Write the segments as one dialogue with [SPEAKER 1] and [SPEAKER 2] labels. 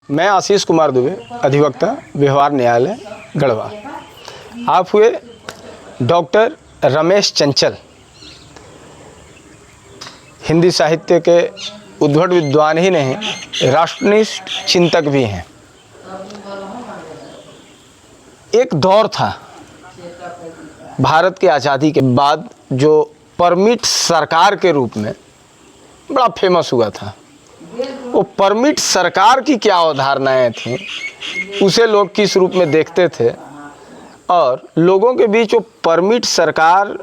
[SPEAKER 1] मैं आशीष कुमार दुबे, अधिवक्ता, व्यवहार न्यायालय, गढ़वा। आप हुए डॉक्टर रमेश चंचल, हिंदी साहित्य के उद्भट विद्वान ही नहीं, राष्ट्रनिष्ठ चिंतक भी हैं। एक दौर था भारत की आज़ादी के बाद जो परमिट सरकार के रूप में बड़ा फेमस हुआ था। वो परमिट सरकार की क्या अवधारणाएं थीं, उसे लोग किस रूप में देखते थे, और लोगों के बीच वो परमिट सरकार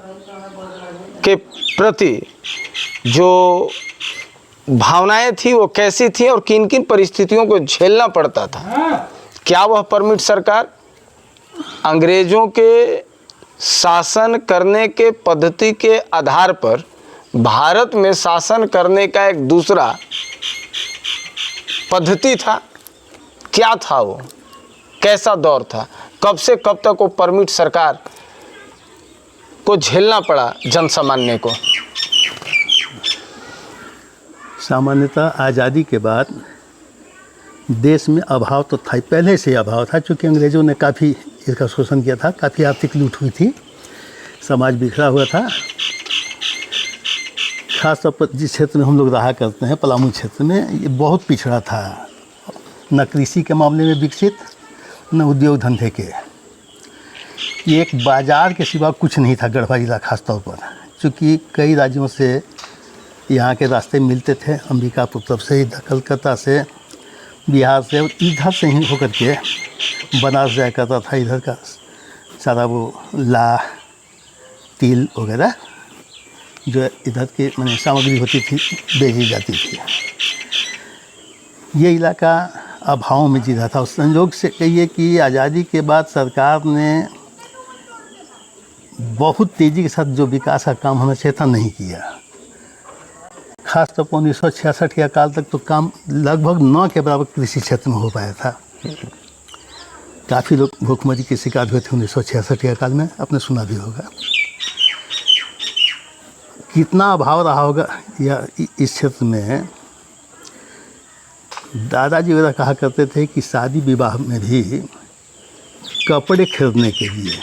[SPEAKER 1] के प्रति जो भावनाएं थी वो कैसी थी और किन किन परिस्थितियों को झेलना पड़ता था। क्या वह परमिट सरकार अंग्रेज़ों के शासन करने के पद्धति के आधार पर भारत में शासन करने का एक दूसरा पद्धति था? क्या था वो, कैसा दौर था, कब से कब तक वो परमिट सरकार को झेलना पड़ा जनसामान्य को?
[SPEAKER 2] सामान्यतः आज़ादी के बाद देश में अभाव तो था, पहले से अभाव था, क्योंकि अंग्रेज़ों ने काफ़ी इसका शोषण किया था, काफ़ी आर्थिक लूट हुई थी, समाज बिखरा हुआ था। खास तौर पर जिस क्षेत्र में हम लोग रहा करते हैं, पलामू क्षेत्र में, ये बहुत पिछड़ा था, न कृषि के मामले में विकसित, न उद्योग धंधे के। ये एक बाज़ार के सिवा कुछ नहीं था गढ़वा जिला खास तौर पर, चूँकि कई राज्यों से यहाँ के रास्ते मिलते थे, अंबिकापुर तरफ से, इधर कलकत्ता से, बिहार से, इधर से ही होकर के बनारस जाया करता था। इधर का सारा वो ला, तिल वगैरह जो इधर की माने सामग्री होती थी भेजी जाती थी। ये इलाका अभाव में जी रहा था। उस संयोग से कहिए कि आज़ादी के बाद सरकार ने बहुत तेज़ी के साथ जो विकास का काम होना चाहिए था नहीं किया। खास तौर पर 1966 के काल तक तो काम लगभग 9 के बराबर कृषि क्षेत्र में हो पाया था। काफ़ी लोग भूखमरी के शिकार हुए थे 1966 के काल में, आपने सुना भी होगा। कितना अभाव रहा होगा या इस क्षेत्र में। दादाजी वगैरह कहा करते थे कि शादी विवाह में भी कपड़े खरीदने के लिए,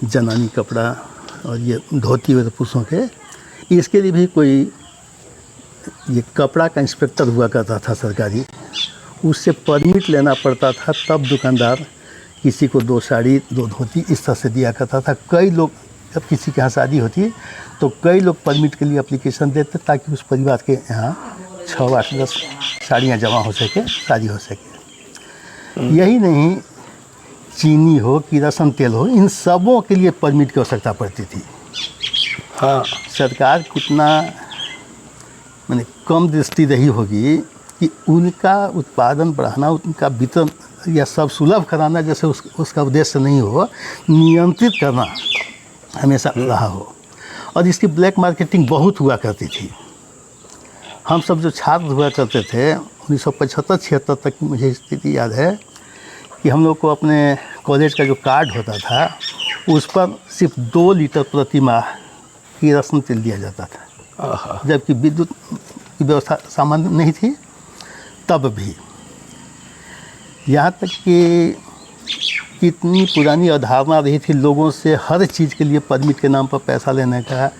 [SPEAKER 2] जनानी कपड़ा और ये धोती वगैरह पुरुषों के, इसके लिए भी कोई ये कपड़ा का इंस्पेक्टर हुआ करता था सरकारी, उससे परमिट लेना पड़ता था, तब दुकानदार किसी को 2 साड़ी 2 धोती इस तरह से दिया करता था। कई लोग, जब किसी के यहाँ शादी होती तो कई लोग परमिट के लिए एप्लीकेशन देते ताकि उस परिवार के यहाँ 6, 8, 10 साड़ियाँ जमा हो सके, शादी हो सके। यही नहीं, चीनी हो, किरोसिन तेल हो, इन सबों के लिए परमिट की आवश्यकता पड़ती थी। हाँ, सरकार कितना माने कम दृष्टि रही होगी कि उनका उत्पादन बढ़ाना, उनका वितरण या सब सुलभ कराना जैसे उसका उद्देश्य नहीं हो, नियंत्रित करना हमेशा रहा हो। और इसकी ब्लैक मार्केटिंग बहुत हुआ करती थी। हम सब जो छात्र हुआ करते थे 1975-76 तक की मुझे स्थिति याद है कि हम लोग को अपने कॉलेज का जो कार्ड होता था उस पर सिर्फ 2 लीटर प्रति माह किरोसिन तेल दिया जाता था, जबकि विद्युत की व्यवस्था सामान्य नहीं थी तब भी। यहाँ तक कि कितनी पुरानी अवधारणा रही थी लोगों से हर चीज़ के लिए परमिट के नाम पर पैसा लेने का।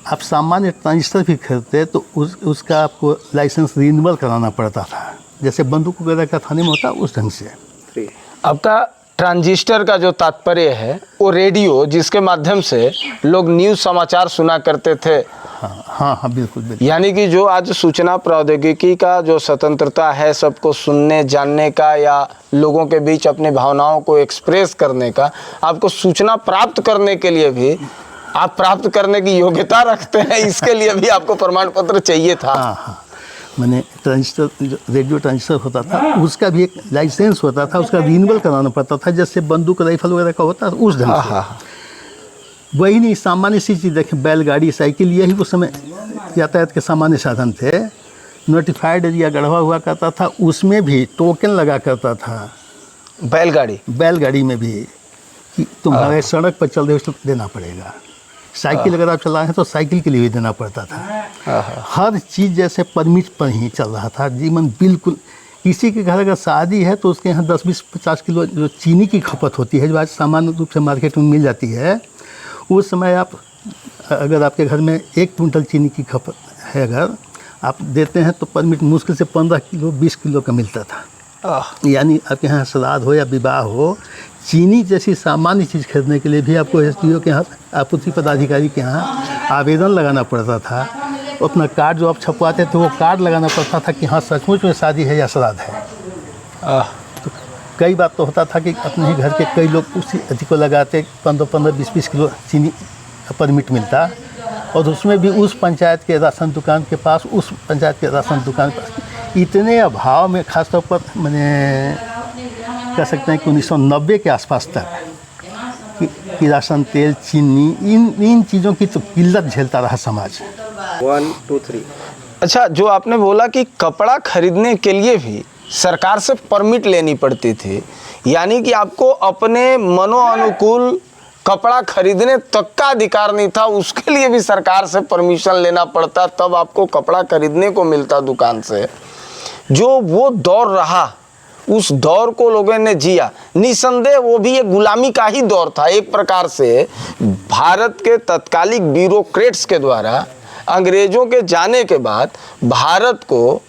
[SPEAKER 2] आप सामान्य ट्रांजिस्टर भी खरीदते तो उसका आपको लाइसेंस रिन्यूअल कराना पड़ता था, जैसे बंदूक वगैरह का थाने में होता उस ढंग से।
[SPEAKER 1] आपका ट्रांजिस्टर का जो तात्पर्य है वो रेडियो, जिसके माध्यम से लोग न्यूज़ समाचार सुना करते थे।
[SPEAKER 2] हाँ, बिल्कुल बिल्कुल।
[SPEAKER 1] यानी कि जो आज सूचना प्रौद्योगिकी का जो स्वतंत्रता है सबको सुनने जानने का या लोगों के बीच अपनी भावनाओं को एक्सप्रेस करने का, आपको सूचना प्राप्त करने के लिए भी आप प्राप्त करने की योग्यता रखते हैं, इसके लिए भी आपको प्रमाण पत्र चाहिए था।
[SPEAKER 2] हाँ, मैंने ट्रांजिस्टर, रेडियो ट्रांजिस्टर होता था, उसका भी एक लाइसेंस होता था, उसका रिन्यूअल कराना पड़ता था, जैसे बंदूक राइफल वगैरह का होता था उस ढंग से। वही नहीं, सामान्य सी चीज़ देखें, बैलगाड़ी, साइकिल, यही उस समय यातायात के सामान्य साधन थे। नोटिफाइड एरिया गढ़वा हुआ करता था, उसमें भी टोकन लगा करता था। बैलगाड़ी में भी कि तुम्हारे सड़क पर चल रहे हो तो देना पड़ेगा। साइकिल अगर आप चला रहे हैं तो साइकिल के लिए भी देना पड़ता था। हर चीज़ जैसे परमिट पर ही चल रहा था, जीवन बिल्कुल किसी के घर अगर शादी है तो उसके यहाँ 10-20-50 किलो जो चीनी की खपत होती है, जो आज सामान्य रूप से मार्केट में मिल जाती है, उस समय आप अगर आपके घर में 1 क्विंटल चीनी की खपत है, अगर आप देते हैं तो परमिट मुश्किल से 15 किलो 20 किलो का मिलता था। यानी आपके यहाँ श्राद्ध हो या विवाह हो, चीनी जैसी सामान्य चीज़ खरीदने के लिए भी आपको एसडीओ के यहाँ, आपूर्ति पदाधिकारी के यहाँ आवेदन लगाना पड़ता था। अपना कार्ड जो आप छपवाते थे वो कार्ड लगाना पड़ता था कि हाँ सचमुच में शादी है या श्राद्ध है। तो कई बार तो होता था कि अपने ही घर के कई लोग उसी अति को लगाते, 15-15 20-20 किलो चीनी का परमिट मिलता, और उसमें भी उस पंचायत के राशन दुकान के पास, उस पंचायत के राशन दुकान के पास इतने अभाव में, खासतौर पर मैंने कह सकते हैं कि 1990 के आसपास तक कि राशन तेल, चीनी, इन चीज़ों की तो किल्लत झेलता रहा समाज।
[SPEAKER 1] 1 2 3। अच्छा, जो आपने बोला कि कपड़ा खरीदने के लिए भी सरकार से परमिट लेनी पड़ती थी, यानी कि आपको अपने मनोअनुकूल कपड़ा खरीदने तक का अधिकार नहीं था, उसके लिए भी सरकार से परमिशन लेना पड़ता, तब आपको कपड़ा खरीदने को मिलता दुकान से। जो वो दौर रहा, उस दौर को लोगों ने जिया, निसंदेह वो भी एक गुलामी का ही दौर था। एक प्रकार से भारत के तत्कालिक ब्यूरोक्रेट्स के द्वारा अंग्रेजों के जाने के बाद भारत को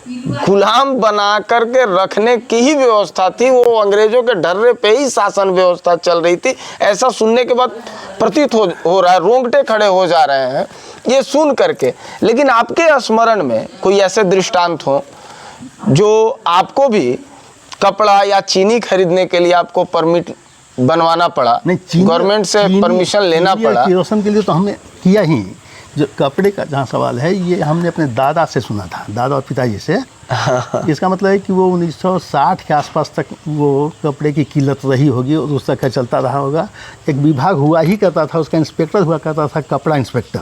[SPEAKER 1] गुलाम बना करके रखने की ही व्यवस्था थी। वो अंग्रेजों के डर्रे पे ही शासन व्यवस्था चल रही थी। ऐसा सुनने के बाद प्रतीत हो रहा है, रोंगटे खड़े हो जा रहे हैं ये सुन करके। लेकिन आपके स्मरण में कोई ऐसे दृष्टांत हो जो आपको भी कपड़ा या चीनी खरीदने के लिए आपको परमिट बनवाना पड़ा, गवर्नमेंट से परमिशन लेना पड़ा?
[SPEAKER 2] किरोसिन के लिए तो हमने किया ही। जो कपड़े का जहाँ सवाल है, ये हमने अपने दादा से सुना था, दादा और पिताजी से। इसका मतलब है कि वो 1960 के आसपास तक वो कपड़े की किल्लत रही होगी और उस तक का चलता रहा होगा। एक विभाग हुआ ही करता था, उसका इंस्पेक्टर हुआ करता था, कपड़ा इंस्पेक्टर।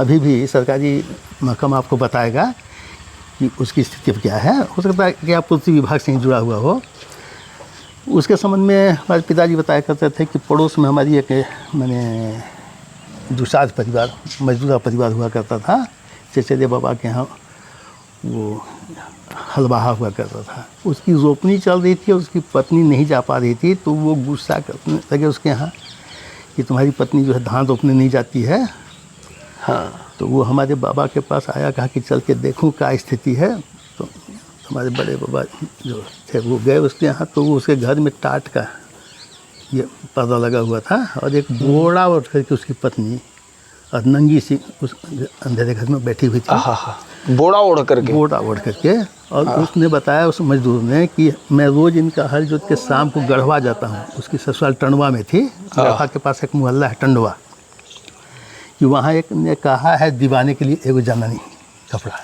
[SPEAKER 2] अभी भी सरकारी महकमा आपको बताएगा कि उसकी स्थिति अब क्या है। हो सकता है कि आप उसी विभाग से ही जुड़ा हुआ हो। उसके संबंध में हमारे पिताजी बताया करते थे कि पड़ोस में हमारी एक मैंने दुसाध परिवार, मजदूरा परिवार हुआ करता था। चचेरे बाबा के यहाँ वो हलवाहा हुआ करता था। उसकी रोपनी चल रही थी और उसकी पत्नी नहीं जा पा रही थी, तो वो गुस्सा करने लगे उसके यहाँ कि तुम्हारी पत्नी जो है धान रोपने नहीं जाती है। हाँ, तो वो हमारे बाबा के पास आया, कहा कि चल के देखूं क्या स्थिति है। तो हमारे बड़े बाबा जो थे वो गए उसके यहाँ, तो वो उसके घर में टाट का ये पर्दा लगा हुआ था और एक बोरा उठ करके उसकी पत्नी और नंगी सी उस अंधेरे घर में बैठी हुई थी।
[SPEAKER 1] बोरा ओढ़
[SPEAKER 2] करके और उसने बताया उस मजदूर ने कि मैं रोज़ इनका हल जोत के शाम को गढ़वा जाता हूँ। उसकी ससुराल टंडवा में थी। गढ़वा के पास एक मोहल्ला है टंडवा, कि वहाँ एक ने कहा है दीवाने के लिए एगो जननी कपड़ा।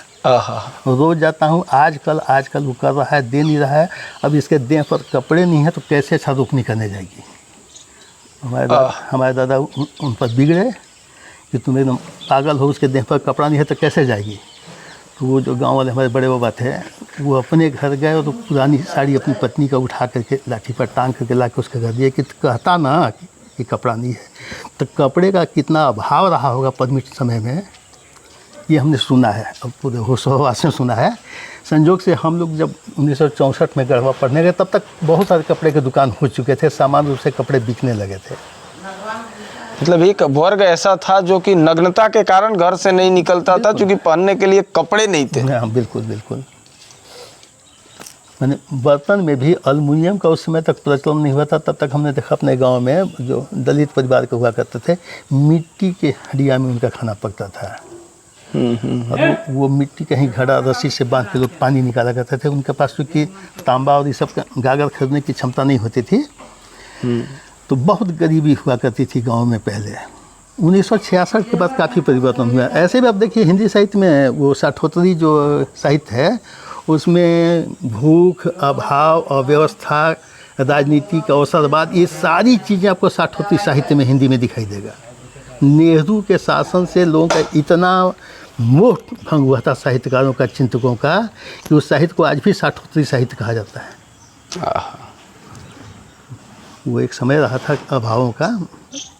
[SPEAKER 2] रोज़ जाता हूँ, आजकल वो कर रहा है, दे नहीं रहा है। अब इसके देह पर कपड़े नहीं है तो कैसे अच्छा रोपनी करने जाएगी। हमारे दादा उन पर बिगड़े कि तुम एकदम पागल हो, उसके देह पर कपड़ा नहीं है तो कैसे जाएगी। तो वो जो गांव वाले हमारे बड़े बाबा थे, वो अपने घर गए और तो पुरानी साड़ी अपनी पत्नी का उठा करके लाठी पर टांग करके ला के उसके घर दिए कि कहता ना कि कपड़ा नहीं है। तो कपड़े का कितना अभाव रहा होगा परमिट समय में, ये हमने सुना है, अब पूरे होशोहवास में सुना है। संजोग से हम लोग जब 1964 में गढ़वा पढ़ने गए, तब तक बहुत सारे कपड़े के दुकान हो चुके थे, सामान्य रूप से कपड़े बिकने लगे थे।
[SPEAKER 1] मतलब एक वर्ग ऐसा था जो कि नग्नता के कारण घर से नहीं निकलता था, क्योंकि पहनने के लिए कपड़े नहीं थे।
[SPEAKER 2] हाँ, बिल्कुल। मैंने बर्तन में भी एल्युमिनियम का उस समय तक प्रचलन नहीं हुआ था। तब तक हमने देखा अपने गांव में जो दलित परिवार के हुआ करते थे, मिट्टी के हंडिया में उनका खाना पकता था। और वो मिट्टी कहीं घड़ा रस्सी से बांध के लोग पानी निकाला करते थे। उनके पास क्योंकि तांबा और ये सब गागर खरीदने की क्षमता नहीं होती थी, तो बहुत गरीबी हुआ करती थी गांव में पहले। 1966 के बाद काफ़ी परिवर्तन हुआ। ऐसे भी आप देखिए हिंदी साहित्य में वो साठोत्तरी जो साहित्य है, उसमें भूख, अभाव, अव्यवस्था, राजनीतिक अवसरवाद, ये सारी चीज़ें आपको साठोत्तरी साहित्य में हिंदी में दिखाई देगा। नेहरू के शासन से लोगों का इतना मोह भंग हुआ था साहित्यकारों का, चिंतकों का, कि उस साहित्य को आज भी साठोत्तरी साहित्य कहा जाता है। वो एक समय रहा था अभावों का,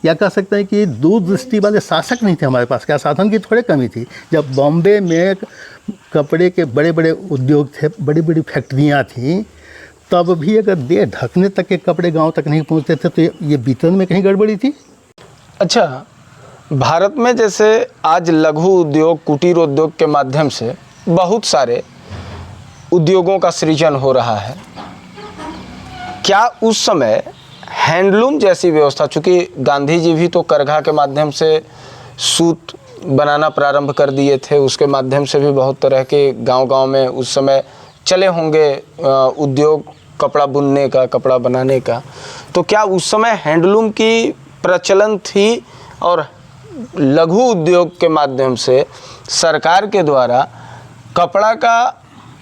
[SPEAKER 2] या कह सकते हैं कि दूरदृष्टि वाले शासक नहीं थे हमारे पास। क्या साधन की थोड़ी कमी थी। जब बॉम्बे में कपड़े के बड़े बड़े उद्योग थे, बड़ी बड़ी फैक्ट्रियाँ थीं, तब भी अगर देह ढकने तक के कपड़े गांव तक नहीं पहुंचते थे तो ये वितरण में कहीं गड़बड़ी थी।
[SPEAKER 1] अच्छा, भारत में जैसे आज लघु उद्योग, कुटीर उद्योग के माध्यम से बहुत सारे उद्योगों का सृजन हो रहा है, क्या उस समय हैंडलूम जैसी व्यवस्था, चूँकि गांधी जी भी तो करघा के माध्यम से सूत बनाना प्रारंभ कर दिए थे, उसके माध्यम से भी बहुत तरह के गांव-गांव में उस समय चले होंगे उद्योग कपड़ा बुनने का, कपड़ा बनाने का, तो क्या उस समय हैंडलूम की प्रचलन थी और लघु उद्योग के माध्यम से सरकार के द्वारा कपड़ा का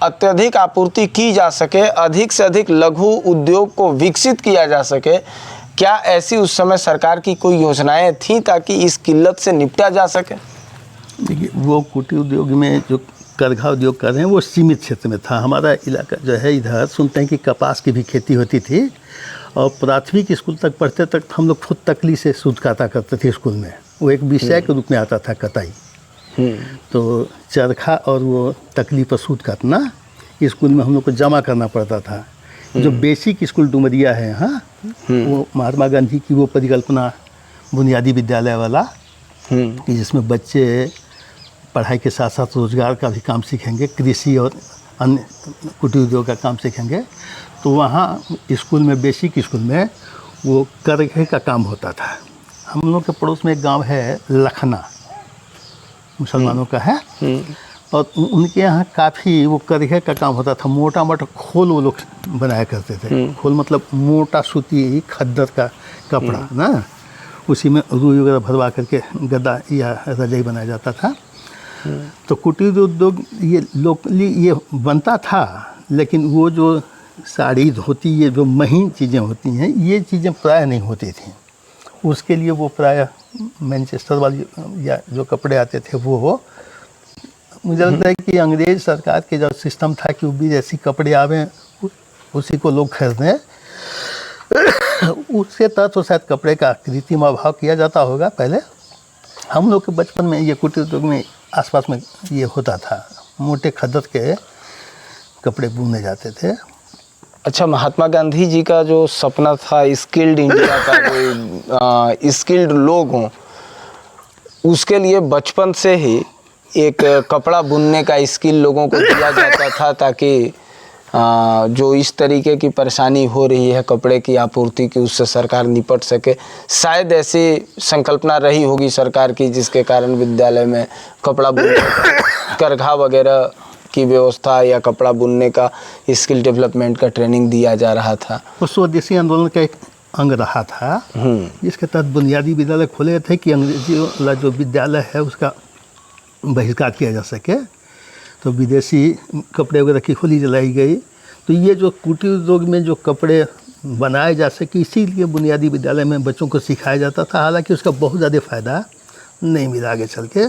[SPEAKER 1] अत्यधिक आपूर्ति की जा सके, अधिक से अधिक लघु उद्योग को विकसित किया जा सके, क्या ऐसी उस समय सरकार की कोई योजनाएं थी ताकि इस किल्लत से निपटा जा सके?
[SPEAKER 2] देखिए, वो कुटीर उद्योग में जो करघा उद्योग कर रहे हैं वो सीमित क्षेत्र में था। हमारा इलाका जो है इधर सुनते हैं कि कपास की भी खेती होती थी, और प्राथमिक स्कूल तक पढ़ते तक हम लोग खुद तकली से सूत काटा करते थे स्कूल में। वो एक विषय के रूप में आता था कताई। तो चरखा और वो तकली पर सूत काटना स्कूल में हम लोग को जमा करना पड़ता था। जो बेसिक स्कूल डुमरिया है, हाँ, वो महात्मा गांधी की वो परिकल्पना बुनियादी विद्यालय वाला, कि जिसमें बच्चे पढ़ाई के साथ साथ रोजगार का भी काम सीखेंगे, कृषि और अन्य कुटीर उद्योग का काम सीखेंगे। तो वहाँ स्कूल में, बेसिक स्कूल में वो करघे का काम होता था। हम लोग के पड़ोस में एक गांव है लखना, मुसलमानों का है, और उनके यहाँ काफ़ी वो करघे का काम होता था। मोटा मोटा खोल वो लोग बनाया करते थे। खोल मतलब मोटा सूती खद्दर का कपड़ा ना, उसी में रुई वगैरह भरवा करके गद्दा या रजाई बनाया जाता था। तो कुटीर उद्योग ये लोकली ये बनता था, लेकिन वो जो साड़ी, धोती, ये जो महीन चीज़ें होती हैं, ये चीज़ें प्राय नहीं होती थी। उसके लिए वो प्राय मैनचेस्टर वाली या जो कपड़े आते थे वो, मुझे लगता है कि अंग्रेज सरकार के जो सिस्टम था कि वो विदेशी कपड़े आवे उसी को लोग खरीदें, उसके तहत तो शायद कपड़े का कृत्रिम अभाव किया जाता होगा। पहले हम लोग के बचपन में ये कुटीर उद्योग में आसपास में ये होता था, मोटे खद्दर के कपड़े बुने जाते थे।
[SPEAKER 1] अच्छा, महात्मा गांधी जी का जो सपना था स्किल्ड इंडिया का, जो स्किल्ड लोग हों, उसके लिए बचपन से ही एक कपड़ा बुनने का स्किल लोगों को दिया जाता था, ताकि जो इस तरीके की परेशानी हो रही है कपड़े की आपूर्ति की, उससे सरकार निपट सके। शायद ऐसी संकल्पना रही होगी सरकार की, जिसके कारण विद्यालय में कपड़ा बुनने, करघा वगैरह की व्यवस्था या कपड़ा बुनने का स्किल डेवलपमेंट का ट्रेनिंग दिया जा रहा था।
[SPEAKER 2] वो स्वदेशी आंदोलन का एक अंग रहा था, जिसके तहत बुनियादी विद्यालय खोले थे कि अंग्रेजी वाला जो विद्यालय है उसका बहिष्कार किया जा सके। तो विदेशी कपड़े वगैरह की होली जलाई गई। तो ये जो कुटीर उद्योग में जो कपड़े बनाए जा सके, इसीलिए बुनियादी विद्यालय में बच्चों को सिखाया जाता था। हालांकि उसका बहुत ज़्यादा फ़ायदा नहीं मिला आगे चल के।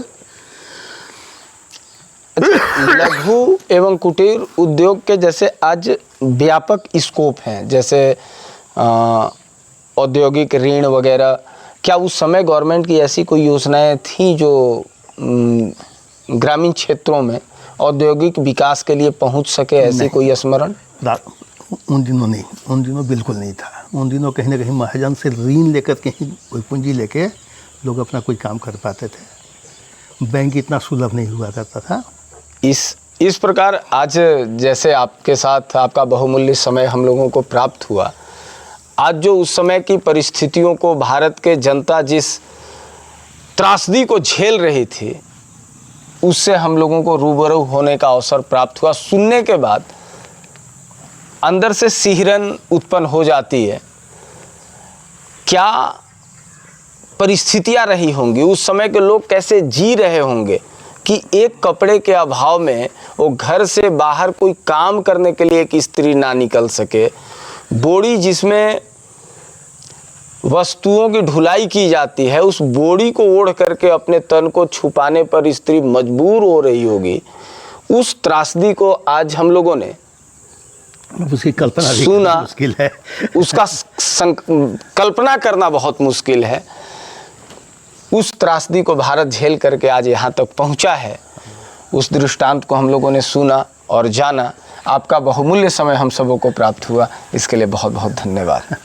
[SPEAKER 1] लघु एवं कुटीर उद्योग के जैसे आज व्यापक स्कोप हैं, जैसे औद्योगिक ऋण वगैरह, क्या उस समय गवर्नमेंट की ऐसी कोई योजनाएं थी जो ग्रामीण क्षेत्रों में औद्योगिक विकास के लिए पहुंच सके, ऐसी कोई स्मरण?
[SPEAKER 2] उन दिनों नहीं, उन दिनों बिल्कुल नहीं था। उन दिनों कहीं ना कहीं महाजन से ऋण लेकर कहीं कोई पूंजी लेके लोग अपना कोई काम कर पाते थे। बैंक इतना सुलभ नहीं हुआ करता था।
[SPEAKER 1] इस प्रकार आज जैसे आपके साथ आपका बहुमूल्य समय हम लोगों को प्राप्त हुआ, आज जो उस समय की परिस्थितियों को भारत के जनता जिस त्रासदी को झेल रही थी, उससे हम लोगों को रूबरू होने का अवसर प्राप्त हुआ। सुनने के बाद अंदर से सिहरन उत्पन्न हो जाती है। क्या परिस्थितियां रही होंगी, उस समय के लोग कैसे जी रहे होंगे कि एक कपड़े के अभाव में वो घर से बाहर कोई काम करने के लिए एक स्त्री ना निकल सके। बोरी जिसमें वस्तुओं की ढुलाई की जाती है, उस बोरी को ओढ़ करके अपने तन को छुपाने पर स्त्री मजबूर हो रही होगी। उस त्रासदी को आज हम लोगों ने
[SPEAKER 2] उसकी कल्पना
[SPEAKER 1] सुना,
[SPEAKER 2] मुश्किल है।
[SPEAKER 1] उसका कल्पना करना बहुत मुश्किल है। उस त्रासदी को भारत झेल करके आज यहाँ तक पहुँचा है। उस दृष्टांत को हम लोगों ने सुना और जाना। आपका बहुमूल्य समय हम सबों को प्राप्त हुआ, इसके लिए बहुत बहुत धन्यवाद।